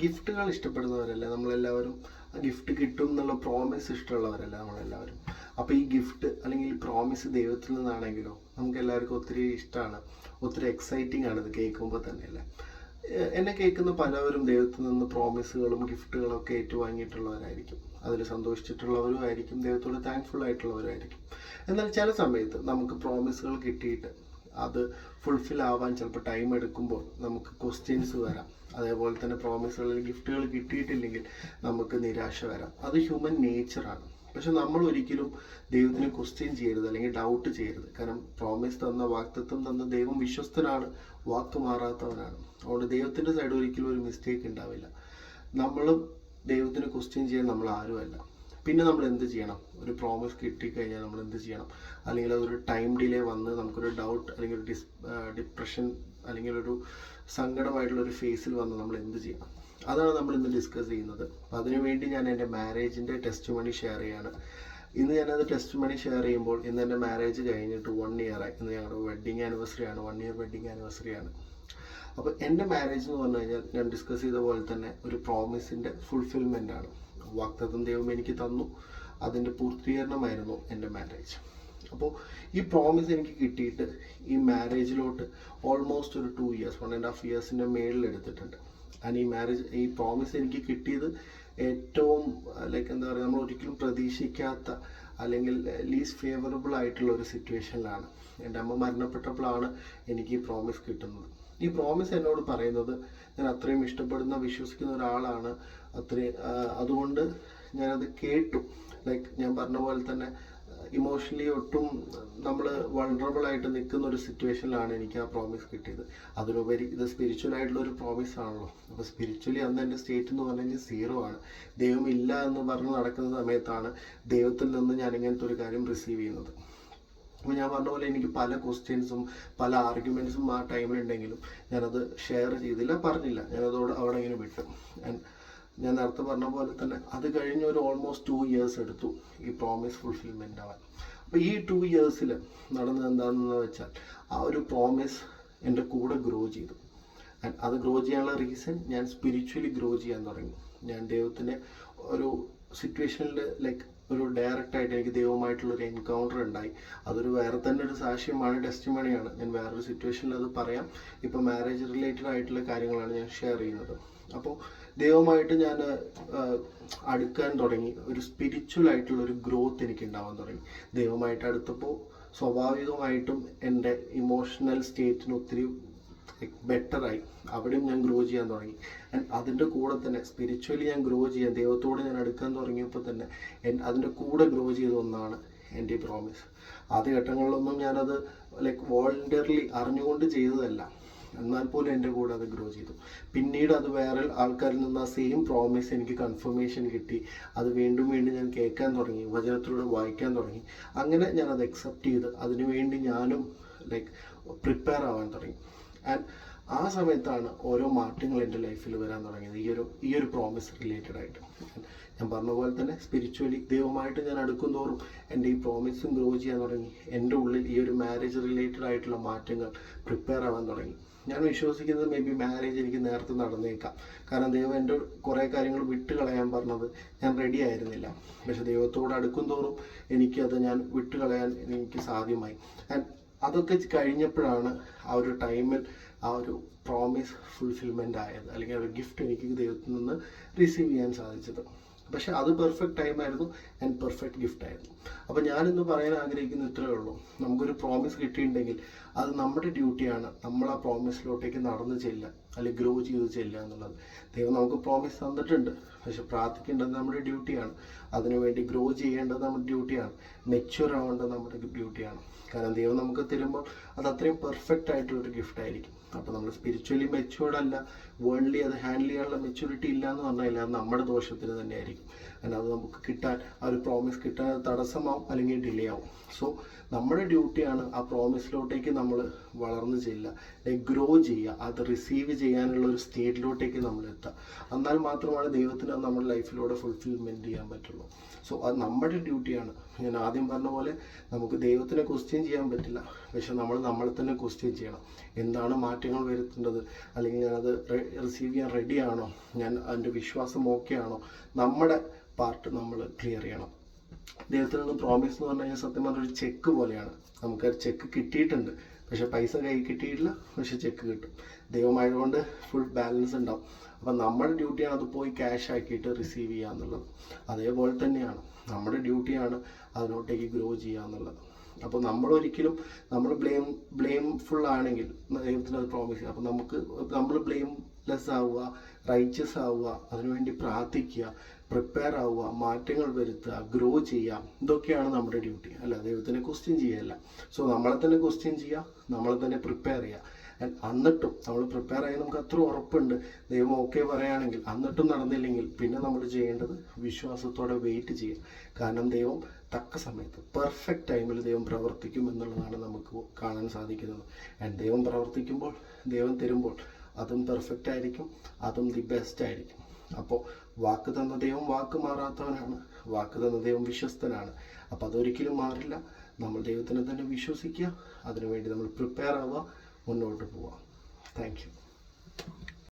ഗിഫ്റ്റുകൾ ഇഷ്ടപ്പെടുന്നവരല്ല നമ്മളെല്ലാവരും. ഗിഫ്റ്റ് കിട്ടും എന്നുള്ള പ്രോമിസ് ഇഷ്ടമുള്ളവരല്ല നമ്മളെല്ലാവരും. അപ്പോൾ ഈ ഗിഫ്റ്റ് അല്ലെങ്കിൽ പ്രോമിസ് ദൈവത്തിൽ നിന്നാണെങ്കിലോ നമുക്ക് എല്ലാവർക്കും ഒത്തിരി ഇഷ്ടമാണ്, ഒത്തിരി എക്സൈറ്റിംഗ് ആണ് ഇത് കേൾക്കുമ്പോൾ തന്നെ അല്ലേ. എന്നെ കേൾക്കുന്ന പലവരും ദൈവത്തിൽ നിന്ന് പ്രോമിസുകളും ഗിഫ്റ്റുകളും ഒക്കെ ഏറ്റുവാങ്ങിയിട്ടുള്ളവരായിരിക്കും, അതിൽ സന്തോഷിച്ചിട്ടുള്ളവരും ആയിരിക്കും, ദൈവത്തോട് താങ്ക്ഫുൾ ആയിട്ടുള്ളവരായിരിക്കും. എന്നാൽ ചില സമയത്ത് നമുക്ക് പ്രോമിസുകൾ കിട്ടിയിട്ട് അത് ഫുൾഫിൽ ആവാൻ ചിലപ്പോൾ ടൈം എടുക്കുമ്പോൾ നമുക്ക് ക്വസ്റ്റ്യൻസ് വരാം. അതേപോലെ തന്നെ പ്രോമിസുകളിൽ ഗിഫ്റ്റുകൾ കിട്ടിയിട്ടില്ലെങ്കിൽ നമുക്ക് നിരാശ വരാം. അത് ഹ്യൂമൻ നേച്ചറാണ്. പക്ഷെ നമ്മൾ ഒരിക്കലും ദൈവത്തിനെ ക്വസ്റ്റ്യൻ ചെയ്യരുത് അല്ലെങ്കിൽ ഡൗട്ട് ചെയ്യരുത്. കാരണം പ്രോമിസ് തന്ന, വാക്തത്വം തന്ന ദൈവം വിശ്വസ്തനാണ്, വാക്ക് മാറാത്തവനാണ്. അതുകൊണ്ട് ദൈവത്തിൻ്റെ സൈഡ് ഒരിക്കലും ഒരു മിസ്റ്റേക്ക് ഉണ്ടാവില്ല. നമ്മളും ദൈവത്തിന് ക്വസ്റ്റ്യൻ ചെയ്യാൻ നമ്മൾ ആരുമല്ല. പിന്നെ നമ്മൾ എന്ത് ചെയ്യണം? ഒരു പ്രോമിസ് കിട്ടിക്കഴിഞ്ഞാൽ നമ്മൾ എന്ത് ചെയ്യണം? അല്ലെങ്കിൽ അതൊരു ടൈം ഡിലേ വന്ന് നമുക്കൊരു ഡൗട്ട് അല്ലെങ്കിൽ ഒരു ഡിപ്രഷൻ അല്ലെങ്കിൽ ഒരു സങ്കടമായിട്ടുള്ളൊരു ഫേസിൽ വന്ന് നമ്മൾ എന്ത് ചെയ്യണം? അതാണ് നമ്മൾ ഇന്ന് ഡിസ്കസ് ചെയ്യുന്നത്. അപ്പം അതിനുവേണ്ടി ഞാൻ എൻ്റെ മാരേജിൻ്റെ ടെസ്റ്റ് മണി ഷെയർ ചെയ്യാണ്. ഇന്ന് ഞാനത് ടെസ്റ്റ് മണി ഷെയർ ചെയ്യുമ്പോൾ ഇന്ന് എൻ്റെ മാരേജ് കഴിഞ്ഞിട്ട് 1 year ആയി. ഇന്ന് ഞങ്ങളുടെ വെഡ്ഡിങ് ആനിവേഴ്സറി ആണ്, 1 year വെഡ്ഡിങ് ആനിവേഴ്സറി ആണ്. അപ്പോൾ എൻ്റെ മാരേജ് എന്ന് പറഞ്ഞു കഴിഞ്ഞാൽ ഞാൻ ഡിസ്കസ് ചെയ്ത പോലെ തന്നെ ഒരു പ്രോമിസിൻ്റെ ഫുൾഫിൽമെൻ്റ് ആണ്. വാഗ്ദത്തം ദൈവം എനിക്ക് തന്നു, അതിൻ്റെ പൂർത്തീകരണമായിരുന്നു എൻ്റെ മാരേജ്. അപ്പോൾ ഈ പ്രോമിസ് എനിക്ക് കിട്ടിയിട്ട് ഈ മാരേജിലോട്ട് ഓൾമോസ്റ്റ് ഒരു 2 years, 1.5 yearsൻ്റെ മേളിൽ എടുത്തിട്ടുണ്ട്. ആൻഡ് ഈ പ്രോമിസ് എനിക്ക് കിട്ടിയത് ഏറ്റവും എന്താ പറയുക, നമ്മൾ ഒരിക്കലും പ്രതീക്ഷിക്കാത്ത അല്ലെങ്കിൽ ലീസ്റ്റ് ഫേവറബിൾ ആയിട്ടുള്ള ഒരു സിറ്റുവേഷനിലാണ്. എൻ്റെ അമ്മ മരണപ്പെട്ടപ്പോഴാണ് എനിക്ക് ഈ പ്രോമിസ് കിട്ടുന്നത്. ഈ പ്രോമിസ് എന്നോട് പറയുന്നത് ഞാൻ അത്രയും ഇഷ്ടപ്പെടുന്ന, വിശ്വസിക്കുന്ന ഒരാളാണ്, അതുകൊണ്ട് ഞാനത് കേട്ടു. ഞാൻ പറഞ്ഞ പോലെ തന്നെ ഇമോഷണലി ഒട്ടും നമ്മൾ വൾണറബിൾ ആയിട്ട് നിൽക്കുന്ന ഒരു സിറ്റുവേഷനിലാണ് എനിക്ക് ആ പ്രോമിസ് കിട്ടിയത്. അതിലുപരി ഇത് സ്പിരിച്വൽ ആയിട്ടുള്ള ഒരു പ്രോമിസ് ആണല്ലോ. അപ്പോൾ സ്പിരിച്വലി അന്ന് എൻ്റെ സ്റ്റേറ്റ് എന്ന് പറഞ്ഞു കഴിഞ്ഞാൽ 0 ആണ്. ദൈവം ഇല്ല എന്ന് പറഞ്ഞ് നടക്കുന്ന സമയത്താണ് ദൈവത്തിൽ നിന്ന് ഞാൻ ഇങ്ങനത്തെ ഒരു കാര്യം റിസീവ് ചെയ്യുന്നത്. അപ്പോൾ ഞാൻ പറഞ്ഞ പോലെ എനിക്ക് പല ക്വസ്റ്റ്യൻസും പല ആർഗ്യുമെൻറ്റ്സും ആ ടൈമിലുണ്ടെങ്കിലും ഞാനത് ഷെയർ ചെയ്തില്ല, പറഞ്ഞില്ല. ഞാനതോട് അവിടെ ഇങ്ങനെ വിട്ടു. ഞാൻ നേരത്തെ പറഞ്ഞ പോലെ തന്നെ അത് കഴിഞ്ഞ് ഒരു ഓൾമോസ്റ്റ് 2 years എടുത്തു ഈ പ്രോമിസ് ഫുൾഫിൽമെൻ്റ് ആവാൻ. അപ്പോൾ ഈ 2 years നടന്നത് എന്താണെന്ന് വെച്ചാൽ ആ ഒരു പ്രോമിസ് എൻ്റെ കൂടെ ഗ്രോ ചെയ്തു. അത് ഗ്രോ ചെയ്യാനുള്ള റീസൺ, ഞാൻ സ്പിരിച്വലി ഗ്രോ ചെയ്യാൻ തുടങ്ങി. ഞാൻ ദൈവത്തിൻ്റെ ഒരു സിറ്റുവേഷനിൽ ഒരു ഡയറക്റ്റായിട്ട് എനിക്ക് ദൈവമായിട്ടുള്ളൊരു എൻകൗണ്ടർ ഉണ്ടായി. അതൊരു വേറെ തന്നെ ഒരു സാക്ഷ്യമാണ്, ടെസ്റ്റിമണിയാണ്. ഞാൻ വേറൊരു സിറ്റുവേഷനിൽ അത് പറയാം. ഇപ്പോൾ മാരേജ് റിലേറ്റഡ് ആയിട്ടുള്ള കാര്യങ്ങളാണ് ഞാൻ ഷെയർ ചെയ്യുന്നത്. അപ്പോൾ ദൈവമായിട്ട് ഞാൻ അടുക്കാൻ തുടങ്ങി. ഒരു സ്പിരിച്വൽ ആയിട്ടുള്ള ഒരു ഗ്രോത്ത് എനിക്ക് ഉണ്ടാവാൻ തുടങ്ങി. ദൈവമായിട്ട് അടുത്തപ്പോൾ സ്വാഭാവികമായിട്ടും എൻ്റെ ഇമോഷണൽ സ്റ്റേറ്റിന് ഒത്തിരി ബെറ്ററായി. അവിടെയും ഞാൻ ഗ്രോ ചെയ്യാൻ തുടങ്ങി. ആൻഡ് അതിൻ്റെ കൂടെ തന്നെ സ്പിരിച്വലി ഞാൻ ഗ്രോ ചെയ്യാൻ, ദൈവത്തോട് ഞാൻ അടുക്കാൻ തുടങ്ങിയപ്പോൾ തന്നെ അതിൻ്റെ കൂടെ ഗ്രോ ചെയ്ത ഒന്നാണ് എൻ്റെ ഈ പ്രോമിസ്. ആദ്യ ഘട്ടങ്ങളിലൊന്നും ഞാനത് വോളണ്ടിയർലി അറിഞ്ഞുകൊണ്ട് ചെയ്തതല്ല, എന്നാൽ പോലും എൻ്റെ കൂടെ അത് ഗ്രോ ചെയ്തു. പിന്നീട് അത് വേറെ ആൾക്കാരിൽ നിന്ന് ആ സെയിം പ്രോമിസ് എനിക്ക് കൺഫർമേഷൻ കിട്ടി. അത് വീണ്ടും വീണ്ടും ഞാൻ കേൾക്കാൻ തുടങ്ങി, വചനത്തിലൂടെ വായിക്കാൻ തുടങ്ങി. അങ്ങനെ ഞാനത് അക്സെപ്റ്റ് ചെയ്ത് അതിനുവേണ്ടി ഞാനും പ്രിപ്പയർ ആവാൻ തുടങ്ങി. ആൻഡ് ആ സമയത്താണ് ഓരോ മാറ്റങ്ങൾ എൻ്റെ ലൈഫിൽ വരാൻ തുടങ്ങിയത് ഈ ഒരു പ്രോമിസ് റിലേറ്റഡ് ആയിട്ട്. ഞാൻ പറഞ്ഞ പോലെ തന്നെ സ്പിരിച്വലി ദൈവമായിട്ട് ഞാൻ അടുക്കും തോറും എൻ്റെ ഈ പ്രോമിസും ഗ്രോ ചെയ്യാൻ തുടങ്ങി. എൻ്റെ ഉള്ളിൽ ഈ ഒരു മാരേജ് റിലേറ്റഡ് ആയിട്ടുള്ള മാറ്റങ്ങൾ പ്രിപ്പയർ ആവാൻ തുടങ്ങി. ഞാൻ വിശ്വസിക്കുന്നത് മേ ബി മാരേജ് എനിക്ക് നേരത്തെ നടന്നേക്കാം. കാരണം ദൈവം എൻ്റെ കുറേ കാര്യങ്ങൾ വിട്ട് കളയാൻ പറഞ്ഞത് ഞാൻ റെഡി ആയിരുന്നില്ല. പക്ഷെ ദൈവത്തോട് അടുക്കും തോറും എനിക്കത് ഞാൻ വിട്ട് കളയാൻ എനിക്ക് സാധ്യമായി. ആൻഡ് അതൊക്കെ കഴിഞ്ഞപ്പോഴാണ് ആ ഒരു ടൈമിൽ ആ ഒരു പ്രോമിസ് ഫുൾഫിൽമെൻ്റ് ആയത്, അല്ലെങ്കിൽ ഒരു ഗിഫ്റ്റ് എനിക്ക് ദൈവത്തിൽ നിന്ന് റിസീവ് ചെയ്യാൻ സാധിച്ചത്. പക്ഷെ അത് പെർഫെക്റ്റ് ടൈമായിരുന്നു ആൻഡ് പെർഫെക്റ്റ് ഗിഫ്റ്റ് ആയിരുന്നു. അപ്പോൾ ഞാനിന്ന് പറയാൻ ആഗ്രഹിക്കുന്ന ഇത്രയേ ഉള്ളൂ. നമുക്കൊരു പ്രോമിസ് കിട്ടിയിട്ടുണ്ടെങ്കിൽ അത് നമ്മുടെ ഡ്യൂട്ടിയാണ്. നമ്മൾ ആ പ്രോമിസിലോട്ടേക്ക് നടന്ന് ചെല്ലുക അല്ലെങ്കിൽ ഗ്രോ ചെയ്ത് ചെല്ലുക എന്നുള്ളത്. ദൈവം നമുക്ക് പ്രോമിസ് തന്നിട്ടുണ്ട്, പക്ഷെ പ്രാർത്ഥിക്കേണ്ടത് നമ്മുടെ ഡ്യൂട്ടിയാണ്. അതിനുവേണ്ടി ഗ്രോ ചെയ്യേണ്ടത് നമ്മുടെ ഡ്യൂട്ടിയാണ്. മെച്യൂർ ആവേണ്ടത് നമ്മുടെ ഡ്യൂട്ടിയാണ്. കാരണം ദൈവം നമുക്ക് തരുമ്പോൾ അത് അത്രയും പെർഫെക്റ്റ് ആയിട്ടുള്ളൊരു ഗിഫ്റ്റ് ആയിരിക്കും. അപ്പോൾ നമ്മൾ സ്പിരിച്വലി മെച്യൂർഡ് അല്ല, വേൾഡ്ലി അത് ഹാൻഡിൽ ചെയ്യാനുള്ള മെച്യൂരിറ്റി ഇല്ല എന്ന് പറഞ്ഞാൽ അത് നമ്മുടെ ദോഷത്തിന് തന്നെ ആയിരിക്കും. കാരണം അത് നമുക്ക് കിട്ടാൻ, ആ ഒരു പ്രോമിസ് കിട്ടാൻ തടസ്സമാവും അല്ലെങ്കിൽ ഡിലേ ആവും. സോ നമ്മുടെ ഡ്യൂട്ടിയാണ് ആ പ്രോമിസിലോട്ടേക്ക് നമ്മൾ വളർന്നു ചെല്ലുക, ഗ്രോ ചെയ്യുക, അത് റിസീവ് ചെയ്യാനുള്ള ഒരു സ്റ്റേറ്റിലോട്ടേക്ക് നമ്മൾ എത്തുക. എന്നാൽ മാത്രമാണ് ദൈവത്തിന് നമ്മുടെ ലൈഫിലൂടെ ഫുൾഫിൽമെൻറ്റ് ചെയ്യാൻ പറ്റുള്ളൂ. സോ അത് നമ്മുടെ ഡ്യൂട്ടിയാണ്. ഞാൻ ആദ്യം പറഞ്ഞ പോലെ നമുക്ക് ദൈവത്തിനെ ക്വസ്റ്റ്യൻ ചെയ്യാൻ പറ്റില്ല, പക്ഷെ നമ്മൾ നമ്മളെ തന്നെ ക്വസ്റ്റ്യൻ ചെയ്യണം. എന്താണ് മാറ്റങ്ങൾ വരുത്തേണ്ടത്, അല്ലെങ്കിൽ ഞാനത് റിസീവ് ചെയ്യാൻ റെഡിയാണോ, ഞാൻ അതിൻ്റെ വിശ്വാസം ഓക്കെ ആണോ, നമ്മുടെ പാർട്ട് നമ്മൾ ക്ലിയർ ചെയ്യണം. ദൈവത്തിൽ നിന്ന് പ്രോമിസ് എന്ന് പറഞ്ഞു കഴിഞ്ഞാൽ സത്യം പറഞ്ഞൊരു ചെക്ക് പോലെയാണ്. നമുക്ക് ചെക്ക് കിട്ടിയിട്ടുണ്ട്, പക്ഷെ പൈസ കൈ കിട്ടിയിട്ടില്ല, പക്ഷെ ചെക്ക് കിട്ടും. ദൈവമായതുകൊണ്ട് ഫുൾ ബാലൻസ് ഉണ്ടാവും. അപ്പം നമ്മുടെ ഡ്യൂട്ടിയാണ് അത് പോയി ക്യാഷ് ആക്കിയിട്ട് റിസീവ് ചെയ്യുക എന്നുള്ളത്. അതേപോലെ തന്നെയാണ് നമ്മുടെ ഡ്യൂട്ടിയാണ് അതിനോട്ടേക്ക് ഗ്രോ ചെയ്യുക എന്നുള്ളത്. അപ്പോൾ നമ്മളൊരിക്കലും നമ്മൾ ബ്ലെയിംഫുൾ ആണെങ്കിൽ ദൈവത്തിന് അത് പ്രോമിസ് ചെയ്യുക. അപ്പോൾ നമ്മൾ ബ്ലെയിംലെസ് ആവുക, റൈച്ചസ് ആവുക, അതിനുവേണ്ടി പ്രാർത്ഥിക്കുക, പ്രിപ്പയർ ആവുക, മാറ്റങ്ങൾ വരുത്തുക, ഗ്രോ ചെയ്യുക, ഇതൊക്കെയാണ് നമ്മുടെ ഡ്യൂട്ടി. അല്ല ദൈവത്തിനെ ക്വസ്റ്റ്യൻ ചെയ്യുകയല്ല. സോ നമ്മളെ തന്നെ ക്വസ്റ്റ്യൻ ചെയ്യുക, നമ്മളെ തന്നെ പ്രിപ്പയർ ചെയ്യുക. എന്നിട്ടും നമ്മൾ പ്രിപ്പയർ ആയി നമുക്ക് അത്ര ഉറപ്പുണ്ട് ദൈവം ഓക്കെ പറയുകയാണെങ്കിൽ, എന്നിട്ടും നടന്നില്ലെങ്കിൽ പിന്നെ നമ്മൾ ചെയ്യേണ്ടത് വിശ്വാസത്തോടെ വെയിറ്റ് ചെയ്യുക. കാരണം ദൈവം തക്ക സമയത്ത് പെർഫെക്റ്റ് ടൈമിൽ ദൈവം പ്രവർത്തിക്കും എന്നുള്ളതാണ് നമുക്ക് കാണാൻ സാധിക്കുന്നത്. ആൻഡ് ദൈവം പ്രവർത്തിക്കുമ്പോൾ, ദൈവം തരുമ്പോൾ അതും പെർഫെക്റ്റ് ആയിരിക്കും, അതും ദി ബെസ്റ്റ് ആയിരിക്കും. അപ്പോൾ വാക്ക് തന്ന ദൈവം വാക്ക് മാറാത്തവനാണ്, വാക്ക് തന്ന ദൈവം വിശ്വസ്തനാണ്. അപ്പോൾ അതൊരിക്കലും മാറില്ല. നമ്മൾ ദൈവത്തിനെ തന്നെ വിശ്വസിക്കുക, അതിനുവേണ്ടി നമ്മൾ പ്രിപ്പയർ ആവുക, മുന്നോട്ട് പോവുക. Thank you.